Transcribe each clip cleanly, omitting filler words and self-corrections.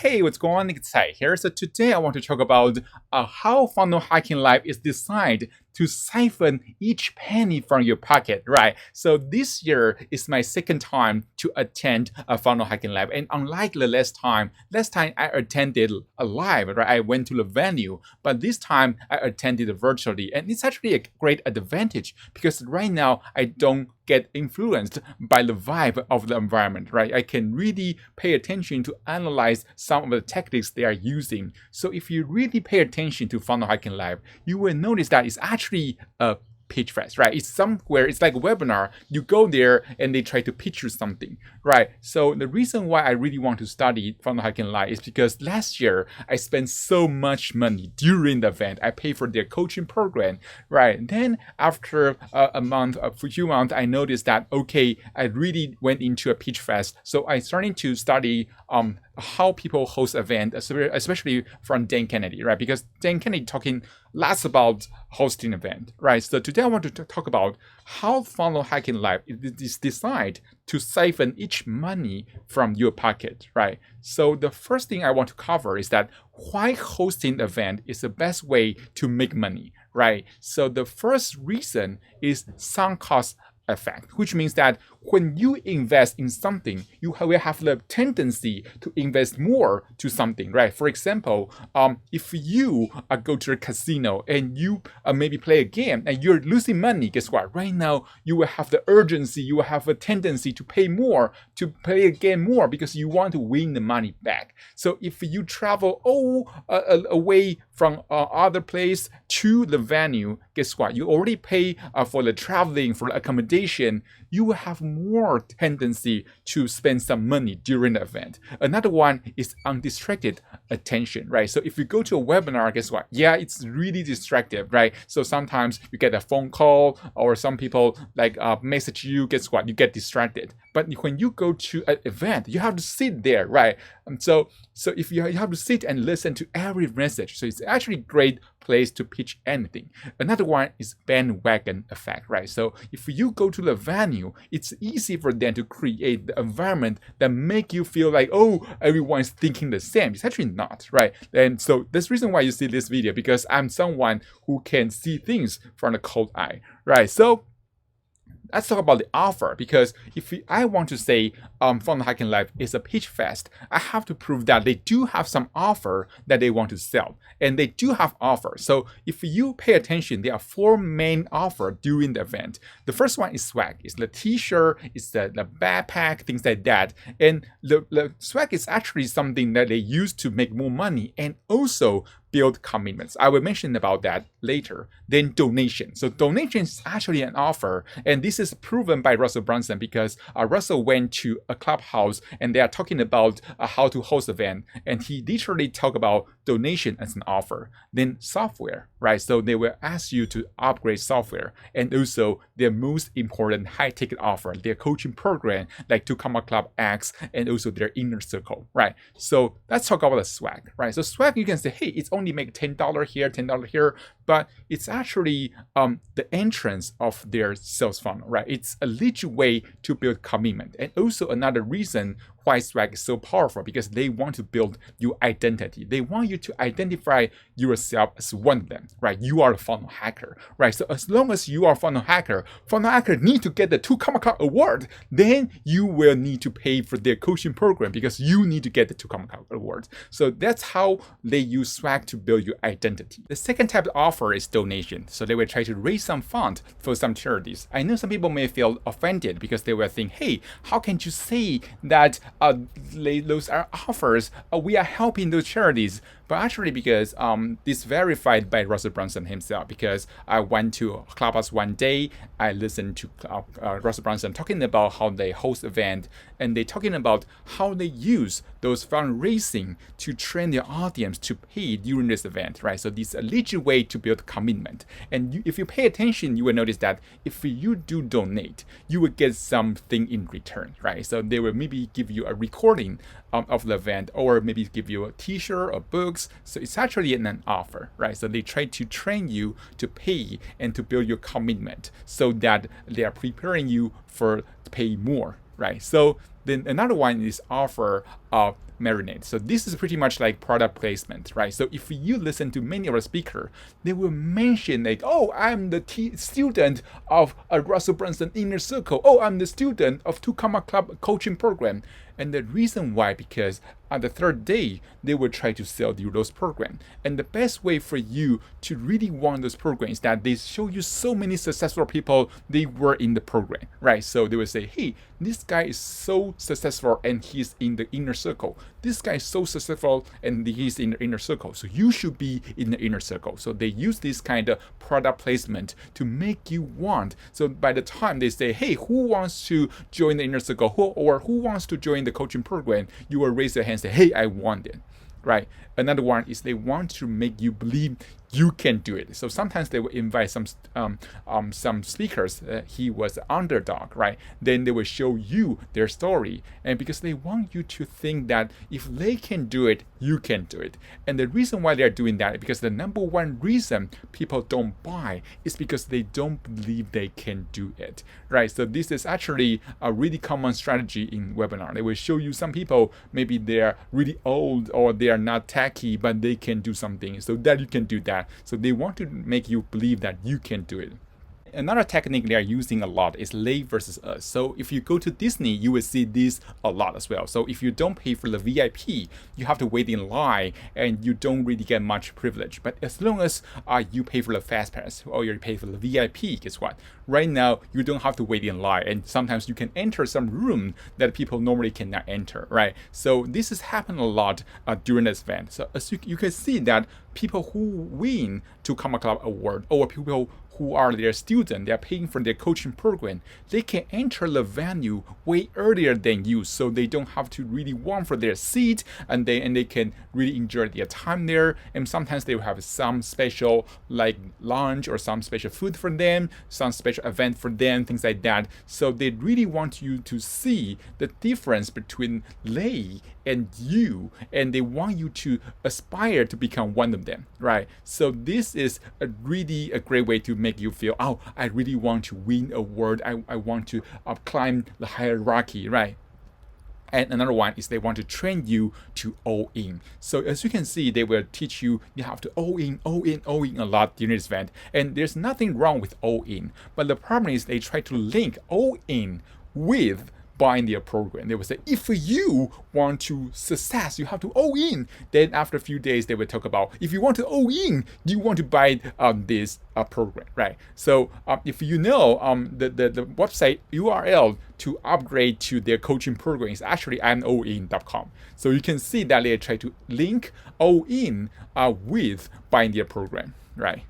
Hey, what's going on? It's Sai here. So today I want to talk about how Funnel Hacking Live is designed to siphon each penny from your pocket, right? So this year is my second time to attend a Funnel Hacking Live, and unlike the last time I attended a live, right? I went to the venue, but this time I attended virtually, and it's actually a great advantage because right now I don't get influenced by the vibe of the environment, right? I can really pay attention to analyze some of the tactics they are using. So if you really pay attention to Funnel Hacking Live, you will notice that it's actually a pitch fest, right? It's somewhere, it's like a webinar. You go there and they try to pitch you something, right? So the reason why I really want to study Funnel Hacking Live is because last year I spent so much money during the event. I paid for their coaching program, right? Then after a few months, I noticed that, okay, I really went into a pitch fest. So I started to study how people host event, especially from Dan Kennedy, right? Because Dan Kennedy talking lots about hosting event, right? So today I want to talk about how Funnel Hacking Live is designed to siphon each money from your pocket, right? So the first thing I want to cover is that why hosting event is the best way to make money, right? So the first reason is sunk cost effect, which means that when you invest in something, you will have the tendency to invest more to something, right? For example, if you go to a casino and you maybe play a game and you're losing money, guess what? Right now, you will have the urgency, you will have a tendency to pay more, to play a game more because you want to win the money back. So if you travel away from other place to the venue, guess what? You already pay for the traveling, for the accommodation. You will have more tendency to spend some money during the event. Another one is undistracted attention, right? So if you go to a webinar, guess what? Yeah, it's really distractive, right? So sometimes you get a phone call or some people message you, guess what? You get distracted. But when you go to an event, you have to sit there, right? So if you have to sit and listen to every message, so it's actually a great place to pitch anything. Another one is bandwagon effect, right? So if you go to the venue, it's easy for them to create the environment that make you feel like, oh, everyone's thinking the same. It's actually not, right? And so that's the reason why you see this video, because I'm someone who can see things from the cold eye, right? So let's talk about the offer, because if I want to say Funnel Hacking Live is a pitch fest, I have to prove that they do have some offer that they want to sell, and they do have offers. So if you pay attention, there are four main offers during the event. The first one is swag. It's the t-shirt, it's the backpack, things like that. And the swag is actually something that they use to make more money and also build commitments. I will mention about that later. Then donation. So donation is actually an offer, and this is proven by Russell Brunson because Russell went to a clubhouse and they are talking about how to host event, and he literally talked about donation as an offer. Then software, right? So they will ask you to upgrade software, and also their most important high ticket offer, their coaching program like To Come Club X, and also their inner circle, right? So let's talk about the swag, right? So swag, you can say, hey, it's only make $10 here, $10 here, but it's actually the entrance of their sales funnel, right? It's a legit way to build commitment. And also another reason why swag is so powerful, because they want to build your identity. They want you to identify yourself as one of them, right? You are a funnel hacker, right? So as long as you are a funnel hacker need to get the 2 Comma Club award, then you will need to pay for their coaching program because you need to get the 2 Comma Club award. So that's how they use swag to build your identity. The second type of offer is donation. So they will try to raise some fund for some charities. I know some people may feel offended because they will think, hey, how can you say that those are offers? We are helping those charities. But actually, because this verified by Russell Brunson himself, because I went to Clubhouse one day, I listened to Russell Brunson talking about how they host event, and they talking about how they use those fundraising to train their audience to pay during this event, right? So this is a legit way to build commitment. And if you pay attention, you will notice that if you do donate, you will get something in return, right? So they will maybe give you a recording of the event, or maybe give you a t-shirt or books. So it's actually an offer, right? So they try to train you to pay and to build your commitment so that they are preparing you for pay more, right? So then another one is offer of marinate. So this is pretty much like product placement, right? So if you listen to many of the speakers, they will mention like, oh, I'm the student of a Russell Brunson Inner Circle. Oh, I'm the student of 2 Comma Club coaching program. And the reason why, because on the third day, they will try to sell you those programs. And the best way for you to really want those programs is that they show you so many successful people, they were in the program, right? So they will say, hey, this guy is so successful and he's in the inner circle. This guy is so successful and he's in the inner circle. So you should be in the inner circle. So they use this kind of product placement to make you want. So by the time they say, hey, who wants to join the inner circle, who wants to join the coaching program, you will raise your hand and say, hey, I want it, right? Another one is they want to make you believe you can do it. So sometimes they will invite some speakers. He was an underdog, right? Then they will show you their story, and because they want you to think that if they can do it, you can do it. And the reason why they're doing that is because the number one reason people don't buy is because they don't believe they can do it, right? So this is actually a really common strategy in webinar. They will show you some people, maybe they're really old or they are not tacky, but they can do something, so that you can do that. So they want to make you believe that you can do it. Another technique they are using a lot is they versus us. So if you go to Disney, you will see this a lot as well. So if you don't pay for the VIP, you have to wait in line and you don't really get much privilege. But as long as you pay for the fast pass or you pay for the VIP, guess what? Right now, you don't have to wait in line, and sometimes you can enter some room that people normally cannot enter, right? So this has happened a lot during this event. So as you can see that people who win 2 Comma Club award, or people who are their student, they are paying for their coaching program, they can enter the venue way earlier than you, so they don't have to really want for their seat, and they can really enjoy their time there. And sometimes they will have some special like lunch or some special food for them, some special event for them, things like that. So they really want you to see the difference between they and you, and they want you to aspire to become one of them, right? So this is a great way to make you feel, oh, I really want to win a award. I want to climb the hierarchy, right? And another one is they want to train you to all in. So as you can see, they will teach you have to all in a lot during this event. And there's nothing wrong with all in. But the problem is they try to link all in with buying their program. They will say, if you want to success, you have to all in. Then after a few days, they will talk about, if you want to all in, you want to buy this program, right? So if you know the website URL to upgrade to their coaching program is actually imallin.com. So you can see that they try to link all in with buying their program, right?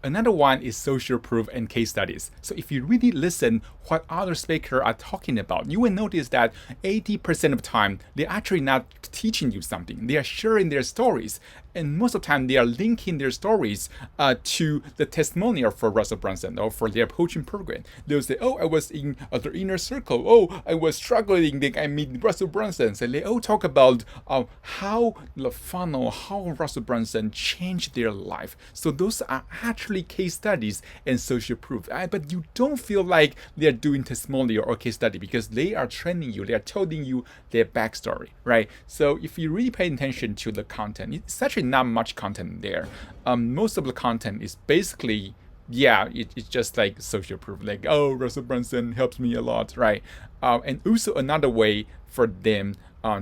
Another one is social proof and case studies. So if you really listen what other speakers are talking about, you will notice that 80% of the time, they're actually not teaching you something. They are sharing their stories. And most of the time, they are linking their stories to the testimonial for Russell Brunson or for their coaching program. They'll say, oh, I was in the inner circle. Oh, I was struggling. Then I meet Russell Brunson. So they all talk about how the funnel, how Russell Brunson changed their life. So those are actually case studies and social proof. But you don't feel like they're doing testimonial or case study because they are training you. They are telling you their backstory, right? So if you really pay attention to the content, it's actually not much content there. Most of the content is basically, it's just like social proof, like, oh, Russell Brunson helps me a lot, right? And also another way for them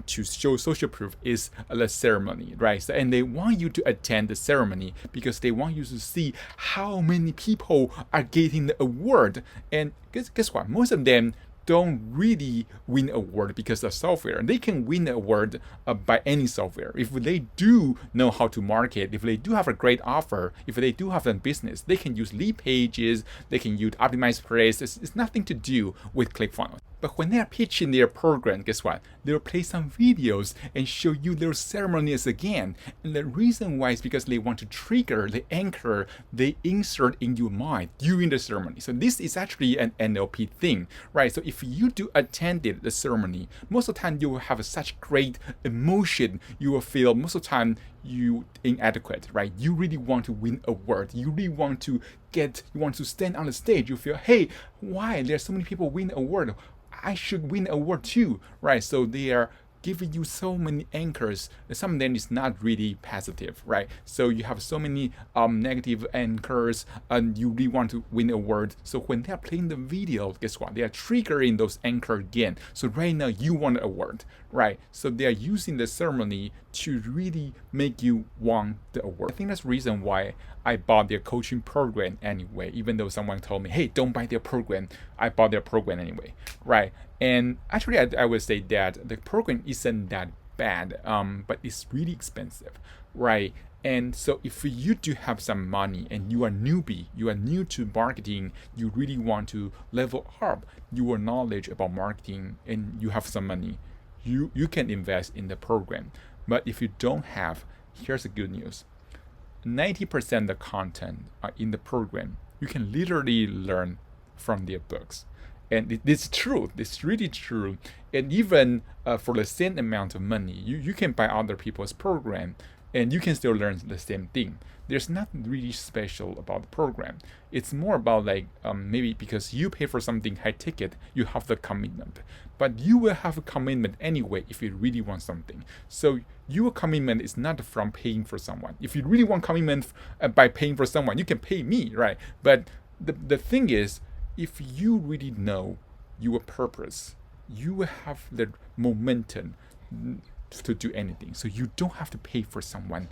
to show social proof is the ceremony, right? So, and they want you to attend the ceremony because they want you to see how many people are getting the award. And guess what? Most of them don't really win award because of software. They can win the award by any software. If they do know how to market, if they do have a great offer, if they do have a business, they can use lead pages, they can use optimized price. It's nothing to do with ClickFunnels. But when they are pitching their program, guess what? They'll play some videos and show you their ceremonies again. And the reason why is because they want to trigger the anchor they insert in your mind during the ceremony. So this is actually an NLP thing, right? So if you do attend the ceremony, most of the time you will have such great emotion. You will feel most of the time you inadequate, right? You really want to win a award. You really want to stand on the stage. You feel, hey, why? There's so many people win award. I should win an award too, right? So they are giving you so many anchors. Some of them is not really positive, right? So you have so many negative anchors, and you really want to win an award. So when they are playing the video, guess what? They are triggering those anchor again. So right now you want an award, right? So they are using the ceremony to really make you want the award. I think that's the reason why I bought their coaching program anyway. Even though someone told me, hey, don't buy their program, I bought their program anyway, right? And actually, I would say that the program isn't that bad, but it's really expensive, right? And so if you do have some money and you are newbie, you are new to marketing, you really want to level up your knowledge about marketing, and you have some money, you can invest in the program. But if you don't have, here's the good news. 90% of the content in the program, you can literally learn from their books. And it's true, it's really true. And even for the same amount of money, you can buy other people's program and you can still learn the same thing. There's nothing really special about the program. It's more about like maybe because you pay for something high ticket, you have the commitment. But you will have a commitment anyway if you really want something. So your commitment is not from paying for someone. If you really want commitment by paying for someone, you can pay me, right? But the thing is, if you really know your purpose, you will have the momentum to do anything. So you don't have to pay for someone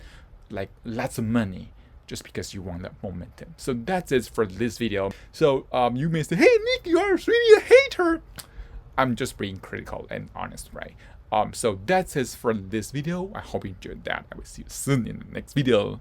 like lots of money just because you want that momentum. So that's it for this video. So you may say, hey Nick, you are really a hater. I'm just being critical and honest, right? So that's it for this video. I hope you enjoyed that. I will see you soon in the next video.